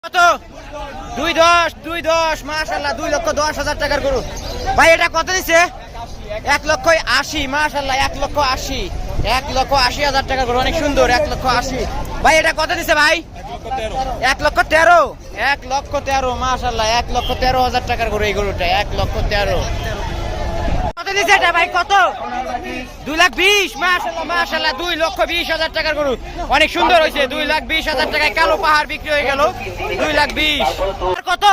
কত? 2.10 মাশাআল্লাহ 2,10,000 টাকার গরু। ভাই এটা কত দিছে? 1,80,000 মাশাআল্লাহ 1,80,000 1,80,000 টাকার গরু, অনেক সুন্দর 1,80,000। ভাই এটা কত দিছে ভাই? 1,13,000 1,13,000 মাশাআল্লাহ 1,13,000 টাকার গরু। এই গরুটা 1,13,000 কত দিছে এটা ভাই? কত? 2,20,000 মাশাআল্লাহ মাশাআল্লাহ 2,20,000 টাকার গরু, অনেক সুন্দর হয়েছে। 2,20,000 টাকায় কালো পাহাড় বিক্রি হয়ে গেল। 2,20,000 কত?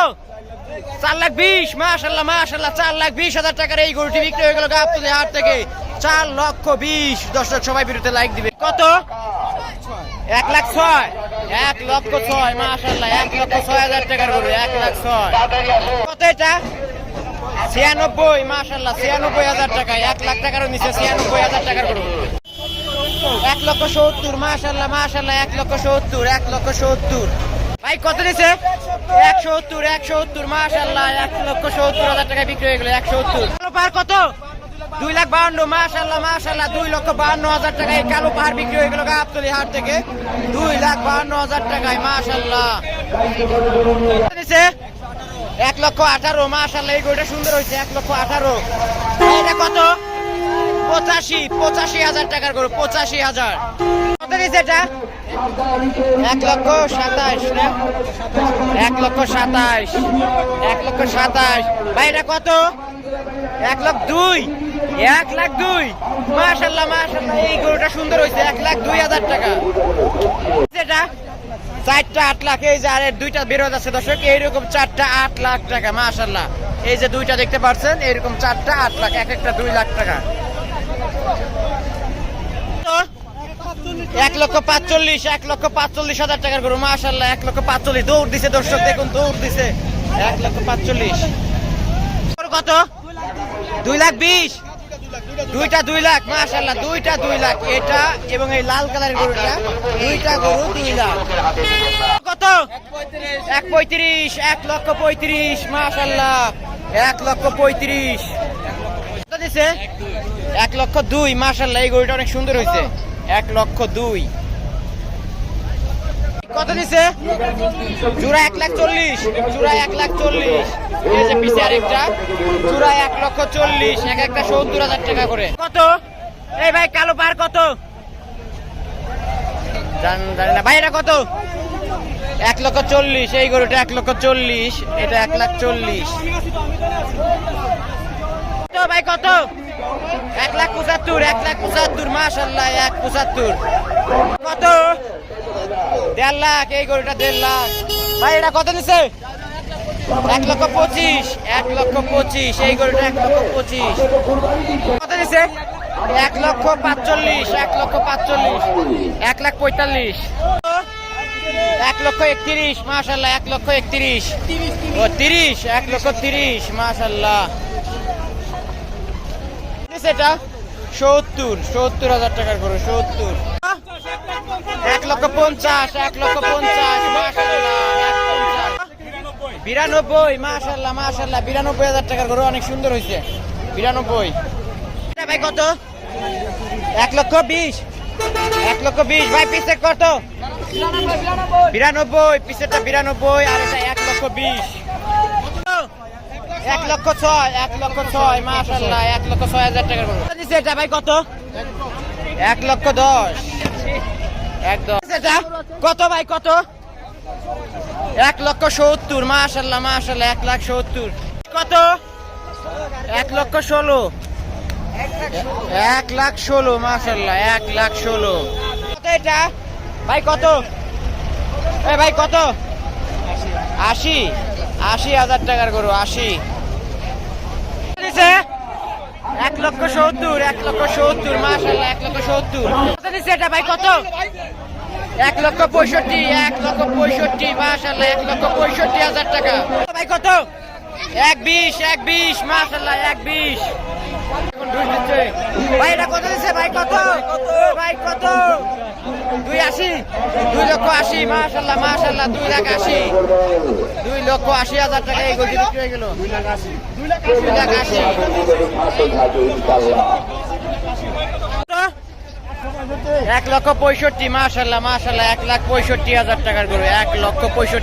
4,20,000 মাশাআল্লাহ মাশাআল্লাহ 4,20,000 টাকার এই গরুটি বিক্রি হয়ে গেল গাবতলী হাট থেকে। 4,20,000। দর্শক সবাই ভিডিওতে লাইক দিবে। কত? 1,06,000 1,06,000 মাশাআল্লাহ 1,06,000 টাকার গরু। 1,06,000 কত এটা? 96,000 মাশাআল্লাহ 96,000 টাকা। 1,00,000 টাকারও নিচে 96,000 টাকার গরু। 1,70,000 মাশাআল্লাহ মাশাআল্লাহ 1,70,000 1,70,000 ভাই কত দিছে? 170 মাশাআল্লাহ 1,70,000 টাকায় বিক্রি হয়ে গেল। 170 কালো পাহাড় কত? 2,52,000 মাশাআল্লাহ মাশাআল্লাহ 2,52,000 টাকায় কালো পাহাড় বিক্রি হয়ে গেল গাবতলী হাট থেকে। 2,52,000 টাকায় মাশাআল্লাহ। দিছে 1,18,000 মাশাআল্লাহ এই গরুটা সুন্দর হয়েছে। 1,18,000 এটা কত? 85,000 টাকার গরু। 85,000 কত দিছে এটা? 1,27,000 না? 1,27,000 1,27,000 ভাই এটা কত? 1,02,000 1,02,000 মাশাআল্লাহ মাশাআল্লাহ এই গরুটা সুন্দর হয়েছে। 1,02,000 টাকা। এটা 4টা 8 লাখ। এই যে আরে দুইটা বের হয়ে যাচ্ছে দর্শক, এইরকম 4টা 8 লাখ টাকা মাশাআল্লাহ। এই যে দুইটা দেখতে পাচ্ছেন, এরকম 4টা 8 লাখ, এক একটা 2 লাখ টাকা। 1,45,000 টাকার গরু মাশাআল্লাহ 1,45,000 দৌড় দিছে দর্শক, দেখুন দৌড় দিছে। 1,45,000 কত? 2,20,000 দুইটা 2 লাখ মাশাআল্লাহ, দুইটা 2 লাখ। এটা এবং এই লাল কালারের গরুটা, দুইটা গরু 2 লাখ। কত? 1,35,000 1,35,000 মাশাআল্লাহ 1,35,000 কত দিছে? 1,02,000 মাশাআল্লাহ এই গরুটা অনেক সুন্দর হয়েছে। 1,02,000 কত দিছে? জোড়া 1,40,000 জোড়া 1,40,000 এই যে পিছে আরেকটা জোড়া 1,40,000 এক একটা 70,000 টাকা করে। কত? এই ভাই কালো পাহাড় কত? জানি না ভাই। এটা কত? 1,40,000 এই গরুটা 1,40,000 এটা 1,40,000 ভাই কত? 1,75,000 1,75,000 মাশাআল্লাহ 1,75,000 কত? 1.5 লাখ এই গরুটা 1.5 লাখ ভাই। এটা কত নিছে? 1,25,000 1,25,000 এই গরুটা 1,25,000 কত নিছে? 1,45,000 1,45,000 1,45,000 1,31,000 মাশাআল্লাহ 1,31,000 ও 30 1,30,000 মাশাআল্লাহ। এটা 70,000 টাকার গরু। 70 1,50,000 1,50,000 মাশাআল্লাহ 92 মাশাআল্লাহ মাশাআল্লাহ 92,000 টাকার গরু, অনেক সুন্দর হয়েছে। 92 এটা ভাই কত? 1,20,000 1,20,000 ভাই। পিছে কত? 92 পিছেটা 92 আর এটা 1,20,000 1,06,000 1,06,000 মাশাআল্লাহ 1,06,000 টাকার গরু। এটা ভাই কত? 1,10,000 এটা কত ভাই? কত? 1,70,000 মাশাআল্লাহ মাশাআল্লাহ 1,70,000 কত? 1,16,000 1,16,000 মাশাআল্লাহ 1,16,000 কত এটা ভাই? কত? এই ভাই কত? 80,000 টাকার গরু। 80 1,70,000 1,70,000 মাশাআল্লাহ 1,70,000 কত দিছে এটা ভাই? কত? 1,65,000 1,65,000 মাশাআল্লাহ 1,65,000 টাকা ভাই। কত? 1,20,000 মাশাআল্লাহ 1,20,000 ভাই। এটা কত দিছে ভাই? কত ভাই? কত? 2,80,000 2,80,000 মাশাআল্লাহ মাশাআল্লাহ 2,80,000 2,80,000 টাকা এই গরুটি বিক্রি হয়ে গেল। 2,80,000 1,65,000 মাশাআল্লাহ মাশাআল্লাহ 1,65,000 টাকার গরু। 1,65,000